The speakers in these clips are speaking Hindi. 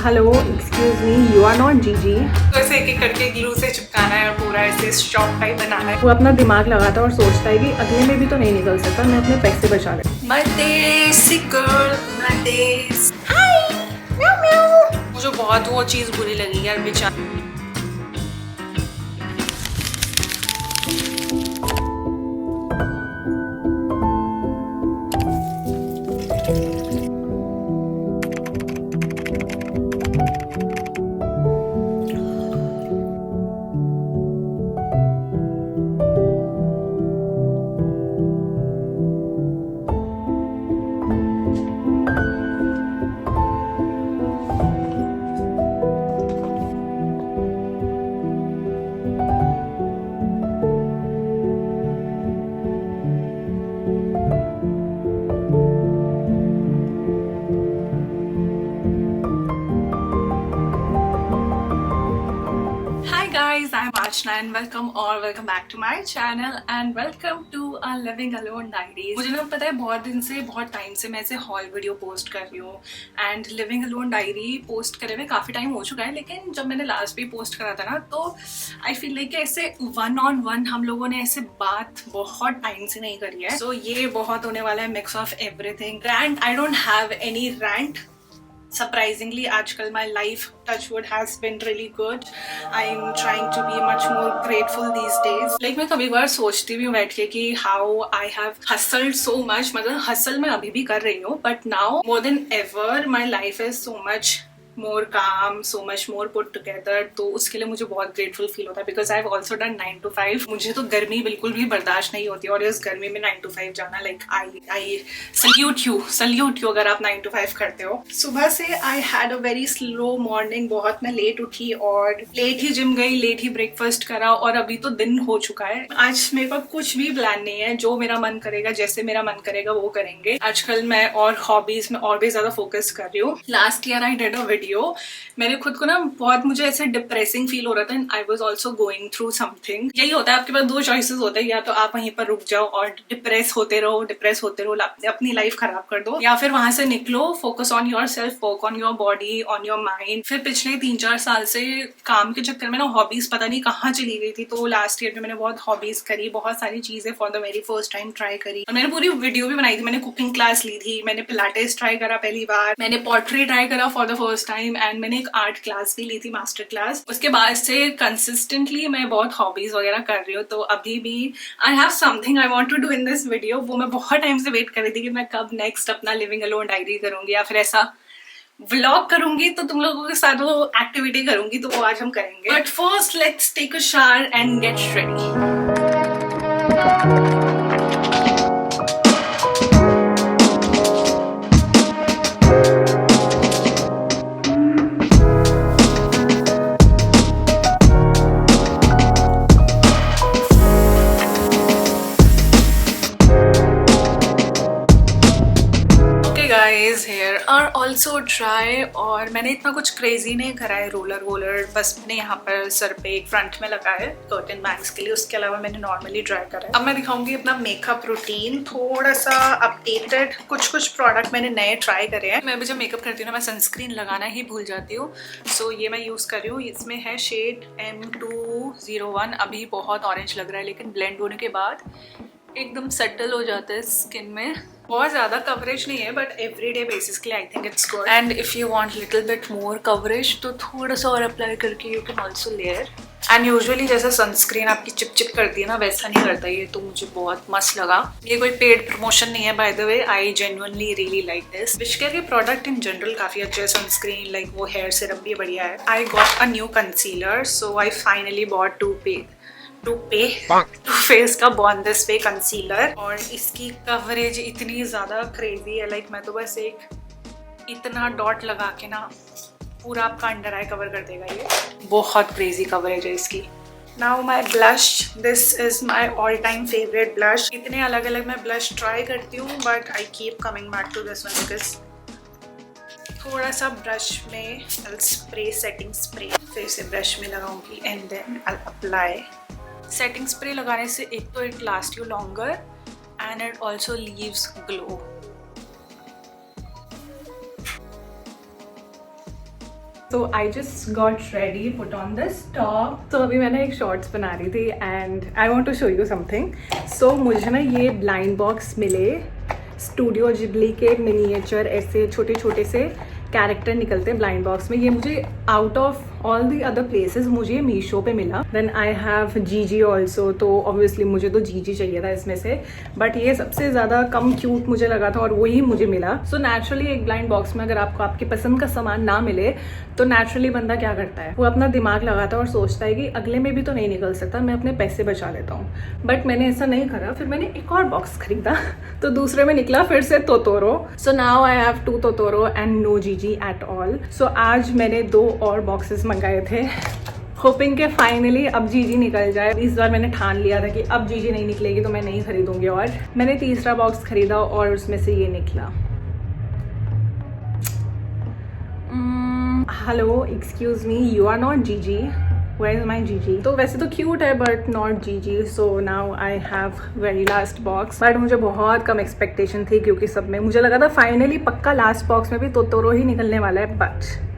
Hello excuse me, you are not GG. तो ऐसे एक एक करके ग्लू से चिपकाना है और पूरा ऐसे स्टॉप टाइप बनाना है। वो अपना दिमाग लगाता है और सोचता है कि अगले में भी तो नहीं निकल सकता, मैं अपने पैसे बचा ले। माय देसी गर्ल, माय देस। हाय म्याऊ म्याऊ। मुझे बहुत वो चीज़ बुरी लगी यार बेचारी। Guys, I'm Archana and welcome back to my channel and welcome to a Living Alone Diaries। मुझे ना पता है बहुत टाइम से मैं ऐसे हॉल वीडियो पोस्ट कर रही हूँ and living alone diary post करे हुए काफ़ी टाइम हो चुका है, लेकिन जब मैंने लास्ट भी पोस्ट करा था ना तो आई फील लाइक ऐसे 1-on-1 हम लोगों ने ऐसे बात बहुत टाइम से नहीं करी है। So ये बहुत होने वाला है mix of everything. Rant, I don't have any rant. Surprisingly, आजकल my life touchwood has been really good. I'm trying to be much more grateful these days. Like मैं कभी बार सोचती भी हूँ बैठ के कि how I have hustled so much. मतलब hustle मैं अभी भी कर रही हूँ, but now more than ever my life is so much more calm, so much more put together। तो उसके लिए मुझे बहुत grateful feel होता है because I've also done 9 to 5। मुझे तो गर्मी बिल्कुल भी बर्दाश्त नहीं होती और इस गर्मी में 9 to 5 जाना like I salute you अगर आप 9 to 5 करते हो। सुबह से I had a very slow morning। बहुत मैं लेट उठी और लेट ही जिम गई, लेट ही ब्रेकफास्ट करा और अभी तो दिन हो चुका है। आज मेरे पास कुछ भी प्लान नहीं है, जो मेरा मन करेगा, जैसे मेरा मन करेगा वो करेंगे। आजकल मैं और हॉबीज में और भी ज्यादा फोकस कर रही हूँ। Last year I did a video, मैंने खुद को ना बहुत मुझे ऐसे डिप्रेसिंग फील हो रहा था and I was also going through something. यही होता है, आपके पास 2 चॉइसेस होते हैं, या तो आप वहीं पर रुक जाओ और डिप्रेस होते रहो अपनी लाइफ खराब कर दो, या फिर वहां से निकलो, focus on your self, work on your body, on your mind. फिर पिछले 3-4 साल से काम के चक्कर में ना हॉबीज पता नहीं कहाँ चली गई थी। तो लास्ट ईयर में मैंने बहुत हॉबीज करी, बहुत सारी चीजें for the very first time try करी और मैंने पूरी वीडियो भी बनाई थी। मैंने कुकिंग क्लास ली थी, मैंने पिलाटेस ट्राई करा पहली बार, मैंने पॉटरी ट्राई करा for the first time and मैंने एक आर्ट क्लास भी ली थी, मास्टर क्लास। उसके बाद से कंसिस्टेंटली मैं बहुत हॉबीज वगैरह कर रही हूँ। तो अभी भी I have something I want to do in this video. वो मैं बहुत टाइम से वेट कर रही थी कि मैं कब नेक्स्ट अपना लिविंग अलोन डायरी करूंगी या फिर ऐसा व्लॉग करूंगी, तो तुम लोगों के साथ वो एक्टिविटी करूंगी, तो वो आज हम करेंगे। But first let's take a shower and get ready. Guys, hair are also dry और मैंने इतना कुछ क्रेजी नहीं करा है। रोलर वोलर बस मैंने यहाँ पर सर पे एक फ्रंट में लगा है कर्टन बैंग्स के लिए, उसके अलावा मैंने नॉर्मली ड्राई करा है। अब मैं दिखाऊंगी अपना मेकअप रूटीन, थोड़ा सा अपडेटेड। कुछ प्रोडक्ट मैंने नए ट्राई करे हैं। मैं भी जब मेकअप करती हूँ ना मैं सनस्क्रीन लगाना ही भूल जाती हूँ। सो ये मैं यूज कर रही हूँ, इसमें है शेड M201। अभी बहुत ऑरेंज लग रहा है लेकिन ब्लेंड होने के बाद एकदम सेटल हो जाता है स्किन में। बहुत ज़्यादा कवरेज नहीं है बट एवरीडे बेसिस के लिए I think it's good. And if you want little bit more coverage तो थोड़ा सा और अप्लाई करके you can also layer. And usually जैसा सनस्क्रीन आपकी चिपचिप करती है ना वैसा नहीं करता ये, तो मुझे बहुत मस्त लगा। ये कोई पेड प्रमोशन नहीं है by the way, I genuinely really like this. Wishcare के प्रोडक्ट इन जनरल काफ़ी अच्छे हैं। सनस्क्रीन लाइक वो हेयर सिरम भी बढ़िया है। I got a new concealer, so I finally bought Too Faced का बॉर्न दिस वे कंसीलर और इसकी कवरेज इतनी ज़्यादा क्रेजी है। लाइक मैं तो बस एक इतना डॉट लगा के ना पूरा आपका अंडर आई कवर कर देगा। ये बहुत क्रेजी कवरेज है इसकी। Now my blush, this is my all time favourite blush. इतने अलग अलग मैं ब्लश ट्राई करती हूँ but I keep coming back to this one because थोड़ा सा ब्रश में स्प्रे, सेटिंग स्प्रे फिर से ब्रश में लगाऊंगी and then I apply. Setting spray लगाने से एक तो it last you longer and it also leaves glow. तो I just got ready, put on this top. तो अभी मैंने एक शॉर्ट्स बना रही थी and I want to show you something. So मुझे ना ये ब्लाइंड बॉक्स मिले, स्टूडियो जिबली के मिनिएचर, ऐसे छोटे छोटे से कैरेक्टर निकलते हैं ब्लाइंड बॉक्स में। ये मुझे out of all the other places मुझे मीशो पे मिला। देन आई हैव जीजी ऑल्सो, तो ऑब्वियसली मुझे तो जीजी चाहिए था इसमें से, बट ये सबसे ज़्यादा कम क्यूट मुझे लगा था और वही मुझे मिला। सो नेचुरली एक ब्लाइंड बॉक्स में अगर आपको आपकी पसंद का सामान ना मिले तो नेचुरली बंदा क्या करता है, वो अपना दिमाग लगाता है और सोचता है कि अगले में भी तो नहीं निकल सकता, मैं अपने पैसे बचा लेता हूँ। बट मैंने ऐसा नहीं करा, फिर मैंने एक और बॉक्स खरीदा तो दूसरे में निकला फिर से Totoro. So now I have 2 Totoro and no Jiji at all. So आज मैंने 2 और बॉक्सेस मंगाए थे, होपिंग के फाइनली अब जीजी निकल जाए। इस बार मैंने ठान लिया था कि अब जीजी नहीं निकलेगी तो मैं नहीं खरीदूंगी। और मैंने तीसरा बॉक्स खरीदा और उसमें से ये निकला। Hello, excuse me, you are not GG, where is my GG? तो वैसे तो क्यूट है but not GG. So now I have very last box, but मुझे बहुत कम एक्सपेक्टेशन थी क्योंकि सब में मुझे लगा था फाइनली पक्का लास्ट बॉक्स में भी तोतोरो ही निकलने वाला है, but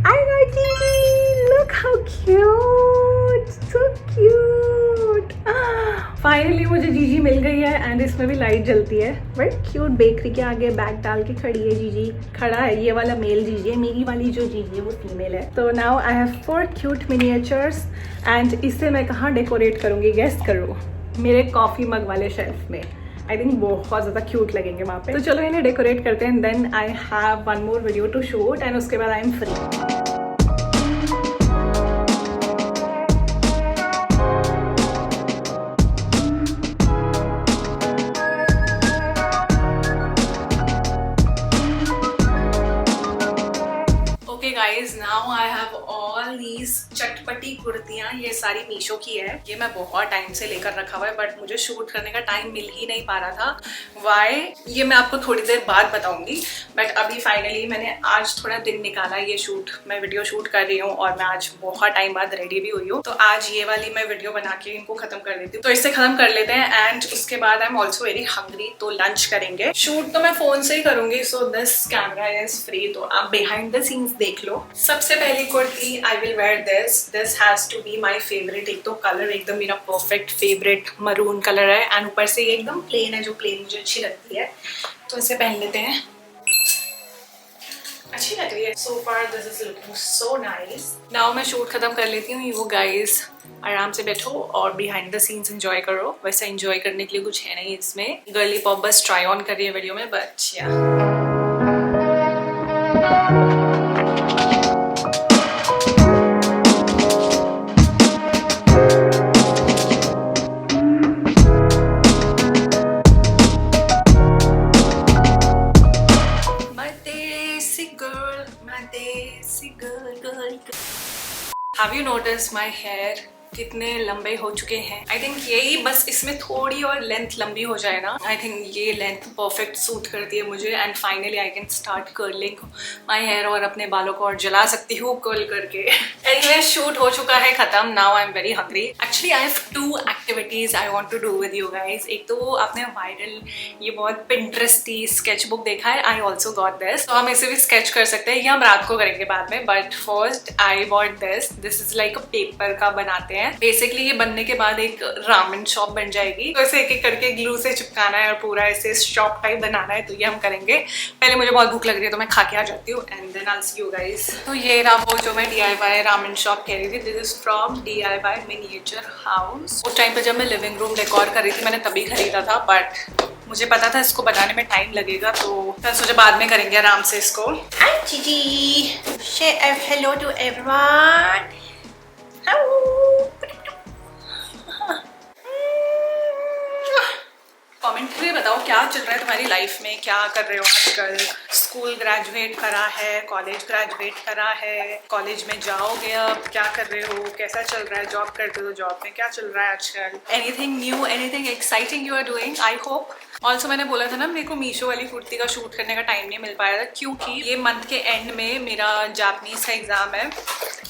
I got Gigi! Look how cute! So cute! Finally मुझे जीजी मिल गई है एंड इसमें भी लाइट जलती है। वेरी क्यूट, बेकरी के आगे बैग डाल के खड़ी है जीजी। खड़ा है, ये वाला मेल जीजी है, मेरी वाली जो जीजी है वो फीमेल है। तो now I have 4 cute miniatures and इसे मैं कहाँ डेकोरेट करूँगी, गेस करो? मेरे कॉफ़ी मग वाले शेल्फ में। आई थिंक बहुत ज़्यादा क्यूट लगेंगे वहाँ पे। तो चलो इन्हें डेकोरेट करते हैं, then I have 1 more video to shoot and उसके बाद I am free. Guys now I have all these चटपटी कुर्तियाँ, ये सारी मीशो की है। ये मैं बहुत टाइम से लेकर रखा हुआ है बट मुझे शूट करने का टाइम मिल ही नहीं पा रहा था। वाई, ये मैं आपको थोड़ी देर बाद बताऊंगी। बट अभी फाइनली मैंने आज थोड़ा दिन निकाला ये शूट, मैं वीडियो शूट कर रही हूँ और मैं आज बहुत टाइम बाद रेडी भी हुई हूँ। तो आज ये वाली मैं वीडियो बना के इनको खत्म कर देती हूँ। तो इससे खत्म कर लेते हैं एंड उसके बाद I am also very hungry, तो लंच करेंगे। शूट तो मैं फोन से ही करूंगी, so this camera is free, तो आप बिहाइंड द सीन्स देख लो। सबसे पहली kurti I will wear this has to be my favourite. एक तो कलर एकदम मेरा परफेक्ट फेवरेट मरून कलर है एंड ऊपर से ये एकदम प्लेन है, जो प्लेन मुझे अच्छी लगती है, तो इसे पहन लेते हैं। अच्छी लग रही है। So far this is looking so nice. Now मैं शूट खत्म कर लेती हूँ। यू गाइज आराम से बैठो और बिहाइंड द सीन्स एंजॉय करो। वैसे एंजॉय करने के लिए कुछ है नहीं इसमें, गर्ली पॉप बस ट्राई ऑन कर रही है वीडियो में, बट या Have you noticed my hair कितने लंबे हो चुके हैं? आई थिंक यही बस इसमें थोड़ी और लेंथ लंबी हो जाए ना, आई थिंक ये लेंथ परफेक्ट सूट करती है मुझे and finally I can start curling my hair और अपने बालों को और जला सकती हूँ कर्ल करके। एनीवे शूट हो चुका है खत्म। Now I am very hungry. Actually I have 2 activities I want to do with you guys. एक तो आपने वायरल ये बहुत पिंटरेस्टी स्केच बुक देखा है, आई ऑल्सो गॉट दिस, तो हम इसे भी स्केच कर सकते हैं, ये हम रात को करेंगे बाद में। But first I bought this is like a paper का बनाते हैं। बेसिकली ये बनने के बाद एक रामेन शॉप बन जाएगी, तो इसे एक एक करके ग्लू से चिपकाना है और पूरा ऐसे शॉप टाइप बनाना है, तो ये हम करेंगे। पहले मुझे बहुत भूख लग रही है तो मैं खा के आ जाती हूँ and then I will see you guys. तो ये रहा वो जो मैं DIY रामेन शॉप कह रही थी। This is from DIY miniature house. उस टाइम पे जब मैं लिविंग रूम डेकोर कर रही थी मैंने तभी खरीदा था, बट मुझे पता था इसको बनाने में टाइम लगेगा, तो मैं सोचा बाद में करेंगे आराम से इसको। हाय जीजी, से हेलो टू एवरीवन। कमेंट में बताओ क्या चल रहा है तुम्हारी लाइफ में, क्या कर रहे हो आजकल। स्कूल ग्रेजुएट करा है, कॉलेज ग्रेजुएट करा है, कॉलेज में जाओगे अब, क्या कर रहे हो, कैसा चल रहा है, जॉब करते हो, जॉब में क्या चल रहा है आजकल, anything new, anything exciting you are doing, I hope. Also मैंने बोला था ना मेरे को मीशो वाली कुर्ती का शूट करने का टाइम नहीं मिल पाया था क्योंकि ये मंथ के एंड में मेरा जापानीज का एग्जाम है,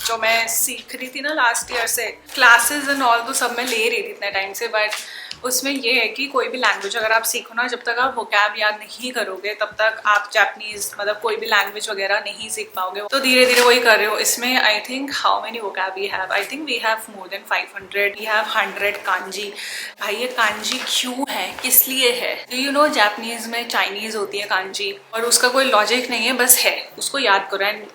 जो मैं सीख रही थी ना लास्ट ईयर से। क्लासेस एंड ऑल तो सब मैं ले रही थी इतने टाइम से, बट उसमें ये है कि कोई भी लैंग्वेज अगर आप सीखो ना, जब तक आप वोकैब याद नहीं करोगे तब तक आप जापानीज मतलब कोई भी लैंग्वेज वगैरह नहीं सीख पाओगे। तो धीरे धीरे वही कर रहे हो। इसमें I think how many vocab we have, I think we have more than 500, we have 100 kanji. भाई ये कांजी क्यों है, किस लिए है? यू नो जापानीज में चाइनीज होती है कांजी और उसका कोई लॉजिक नहीं है, बस है, उसको याद करो। एंड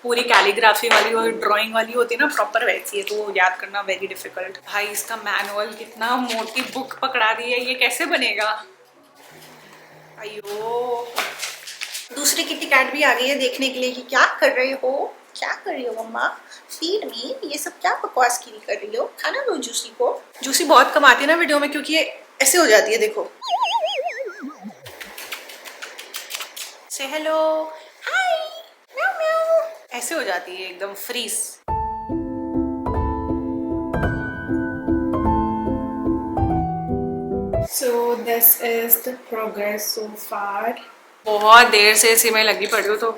पूरी कैलीग्राफी वाली और ड्राइंग वाली होती है ना प्रॉपर वैसी है, तो वो याद करना वेरी डिफिकल्ट। भाई इसका मैनुअल, कितना मोटी बुक पकड़ा दी है, ये कैसे बनेगा? अयो दूसरी किटी कैट भी आ गई है देखने के लिए कि क्या कर रहे हो, क्या कर रही हो मम्मा, फीड मी, ये सब क्या बकवास की कर रही हो, खाना दो जूसी को। जूसी बहुत कम आती है ना वीडियो में क्योंकि ये ऐसे हो जाती है, देखो। से हेलो, हाय, म्याऊ म्याऊ, ऐसे हो जाती है एकदम freeze. So this is the progress so far. बहुत देर से इसी में लगी पड़ी हूँ, तो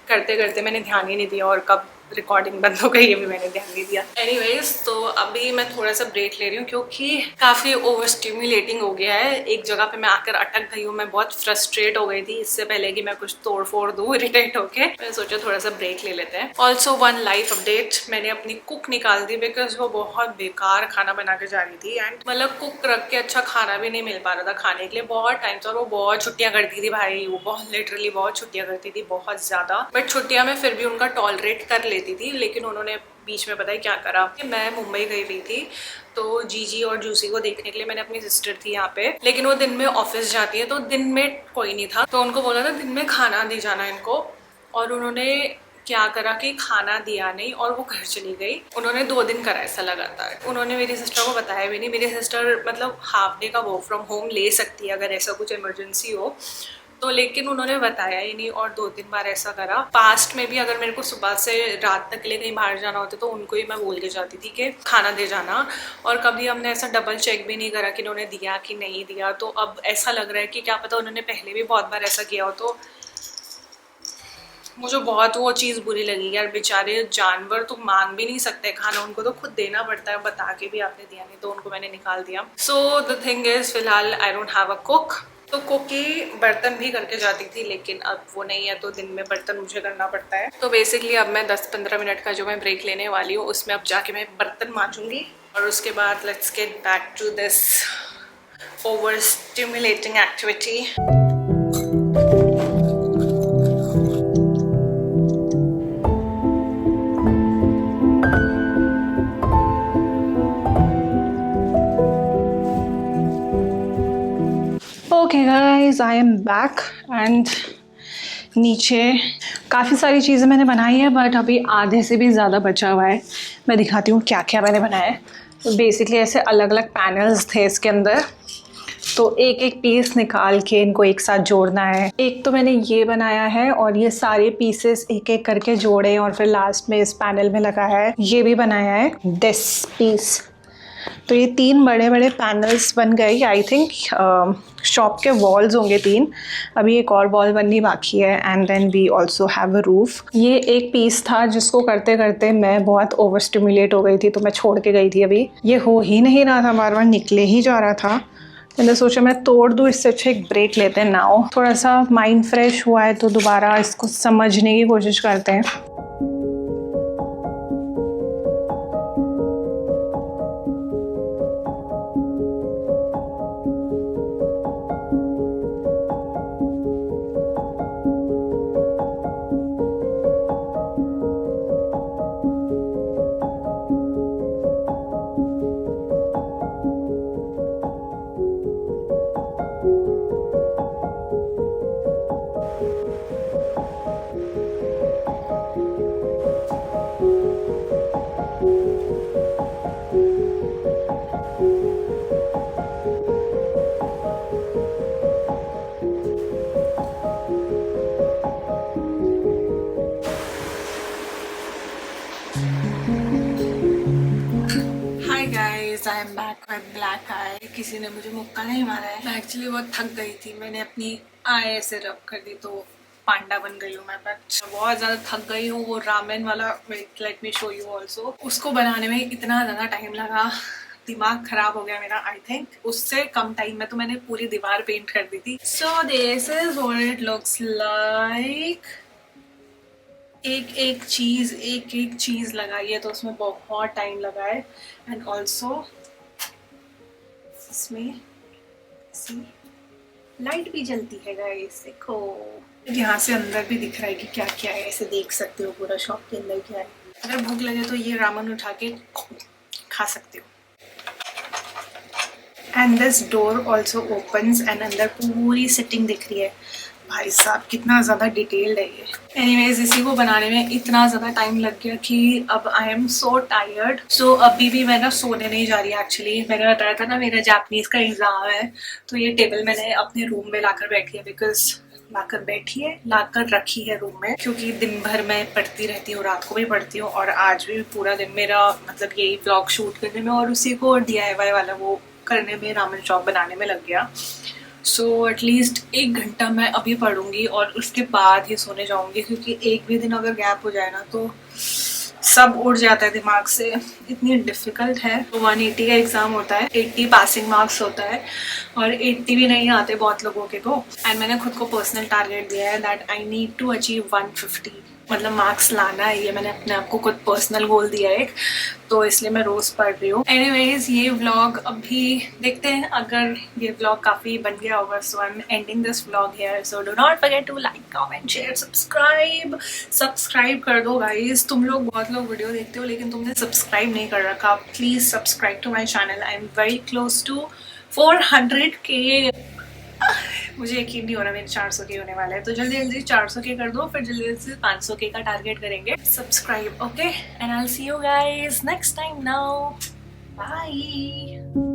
करते करते मैंने ध्यान ही नहीं दिया और कब रिकॉर्डिंग बंद हो गई ये भी मैंने ध्यान नहीं दिया। एनीवेज, तो अभी मैं थोड़ा सा ब्रेक ले रही हूँ क्योंकि काफ़ी ओवर स्टिम्युलेटिंग हो गया है। एक जगह पे मैं आकर अटक गई हूँ, मैं बहुत फ्रस्ट्रेट हो गई थी इससे पहले कि मैं कुछ तोड़ फोड़ दूँ इरिटेट होके। मैंने सोचा थोड़ा सा ब्रेक ले लेते हैं। ऑल्सो वन लाइफ अपडेट, मैंने अपनी कुक निकाल दी बिकॉज वो बहुत बेकार खाना बना के जा रही थी। एंड मतलब कुक रख के अच्छा खाना भी नहीं मिल पा रहा था खाने के लिए बहुत टाइम से, और वो बहुत छुट्टियां करती थी भाई, वो बहुत लिटरली बहुत छुट्टियां करती थी, बहुत ज्यादा। बट छुट्टियां में फिर भी उनका टॉलरेट कर लेती थी, लेकिन उन्होंने बीच में पता है क्या करा कि मैं मुंबई गई हुई थी, तो जीजी और जूसी को देखने के लिए मैंने, अपनी सिस्टर थी यहाँ पे, लेकिन वो दिन में ऑफिस जाती है तो दिन में कोई नहीं था, तो उनको बोला था दिन में खाना दे जाना इनको, और उन्होंने क्या करा कि खाना दिया नहीं और वो घर चली गई। उन्होंने 2 दिन करा ऐसा लगातार। उन्होंने मेरी सिस्टर को बताया भी नहीं। मेरी सिस्टर मतलब हाफ डे का वर्क फ्रॉम होम ले सकती है अगर ऐसा कुछ इमरजेंसी हो तो, लेकिन उन्होंने बताया ही नहीं और 2-3 बार ऐसा करा। पास्ट में भी अगर मेरे को सुबह से रात तक के लिए कहीं बाहर जाना होता तो उनको ही मैं बोल के जाती थी कि खाना दे जाना, और कभी हमने ऐसा डबल चेक भी नहीं करा कि उन्होंने दिया कि नहीं दिया। तो अब ऐसा लग रहा है कि क्या पता उन्होंने पहले भी बहुत बार ऐसा किया हो। तो मुझे बहुत वो चीज़ बुरी लगी यार, बेचारे जानवर तो मांग भी नहीं सकते खाना, उनको तो खुद देना पड़ता है, बता के भी आपने दिया नहीं, तो उनको मैंने निकाल दिया। सो द थिंग इज, फिलहाल आई डोंट हैव अ कुक, तो कुक की बर्तन भी करके जाती थी, लेकिन अब वो नहीं है तो दिन में बर्तन मुझे करना पड़ता है। तो बेसिकली अब मैं 10-15 मिनट का जो मैं ब्रेक लेने वाली हूँ उसमें अब जाके मैं बर्तन मांजूंगी, और उसके बाद let's get back to this over stimulating activity. Okay guys, I am back and नीचे काफ़ी सारी चीज़ें मैंने बनाई है, बट अभी आधे से भी ज़्यादा बचा हुआ है। मैं दिखाती हूँ क्या क्या मैंने बनाया है। तो बेसिकली ऐसे अलग अलग पैनल्स थे इसके अंदर, तो एक एक पीस निकाल के इनको एक साथ जोड़ना है। एक तो मैंने ये बनाया है और ये सारे पीसेस एक एक करके जोड़े और फिर लास्ट में इस पैनल में लगा है। ये भी बनाया है दिस पीस। तो ये 3 बड़े बड़े पैनल्स बन गए। आई थिंक शॉप के वॉल्स होंगे 3, अभी एक और वॉल बननी बाकी है। And then we also have a roof. ये एक पीस था जिसको करते करते मैं बहुत ओवर स्टिमुलेट हो गई थी, तो मैं छोड़ के गई थी। अभी ये हो ही नहीं रहा था, बार बार निकले ही जा रहा था। मैंने सोचा मैं तोड़ दूँ, इससे अच्छा एक ब्रेक लेते हैं। नाउ थोड़ा सा माइंड फ्रेश हुआ है तो दोबारा इसको समझने की कोशिश करते हैं। I am back with black eye. किसी ने मुझे मुक्का नहीं मारा है। मैं एक्चुअली बहुत थक गई थी, मैंने अपनी आई ऐसे रब कर दी तो पांडा बन गई हूँ मैं। बट बहुत ज़्यादा थक गई हूँ। वो रामेन वाला, let me show you also, उसको बनाने में इतना ज़्यादा टाइम लगा, दिमाग खराब हो गया मेरा आई थिंक। उससे कम टाइम में तो मैंने पूरी दीवार पेंट कर दी थी। So this is what it looks like. एक एक चीज लगाई है तो उसमें बहुत टाइम लगा है। एंड ऑल्सो इसमें लाइट भी जलती है गाइस, देखो। यहाँ से अंदर भी दिख रहा है कि क्या क्या है, ऐसे देख सकते हो पूरा शॉप के अंदर क्या है। अगर भूख लगे तो ये रामन उठा के खा सकते हो। And this door also opens and अंदर पूरी सिटिंग दिख रही है। भाई साहब कितना ज़्यादा डिटेल्ड है ये। एनीवेज इसी को बनाने में इतना ज़्यादा टाइम लग गया कि अब आई एम सो टायर्ड। सो अभी भी मैं ना सोने नहीं जा रही एक्चुअली। मैंने बताया था ना मेरा जापानीज का एग्जाम है, तो ये टेबल मैंने अपने रूम में लाकर बैठी है। लाकर रखी है रूम में, क्योंकि दिन भर मैं पढ़ती रहती हूँ, रात को भी पढ़ती हूँ और आज भी पूरा दिन मेरा मतलब यही व्लॉग शूट करने में और उसी को DIY वाला वो करने में, रामेन चॉप बनाने में लग गया। सो एटलीस्ट 1 घंटा मैं अभी पढ़ूंगी और उसके बाद ही सोने जाऊंगी, क्योंकि एक भी दिन अगर गैप हो जाए ना तो सब उड़ जाता है दिमाग से। इतनी डिफिकल्ट है। तो 180 का एग्जाम होता है, 80 पासिंग मार्क्स होता है और 80 भी नहीं आते बहुत लोगों के तो। एंड मैंने खुद को पर्सनल टारगेट दिया है that I need to achieve 150 मतलब मार्क्स लाना है। ये मैंने अपने आप को खुद पर्सनल गोल दिया है एक, तो इसलिए मैं रोज पढ़ रही हूँ। एनीवेज ये व्लॉग अभी देखते हैं, अगर ये व्लॉग काफी बन गया होगा। So I am ending this vlog here. So do not forget to like, comment, share, subscribe कर दो गाइज। तुम लोग बहुत लोग वीडियो देखते हो लेकिन तुमने सब्सक्राइब नहीं कर रखा। Please subscribe to my channel. I am very close to 400K। मुझे यकीन नहीं हो रहा मेरे 400K होने वाला है, तो जल्दी जल्दी 400K कर दो, फिर जल्दी जल्दी 500K का टारगेट करेंगे। Subscribe, okay? And I will see you guys next time now. Bye.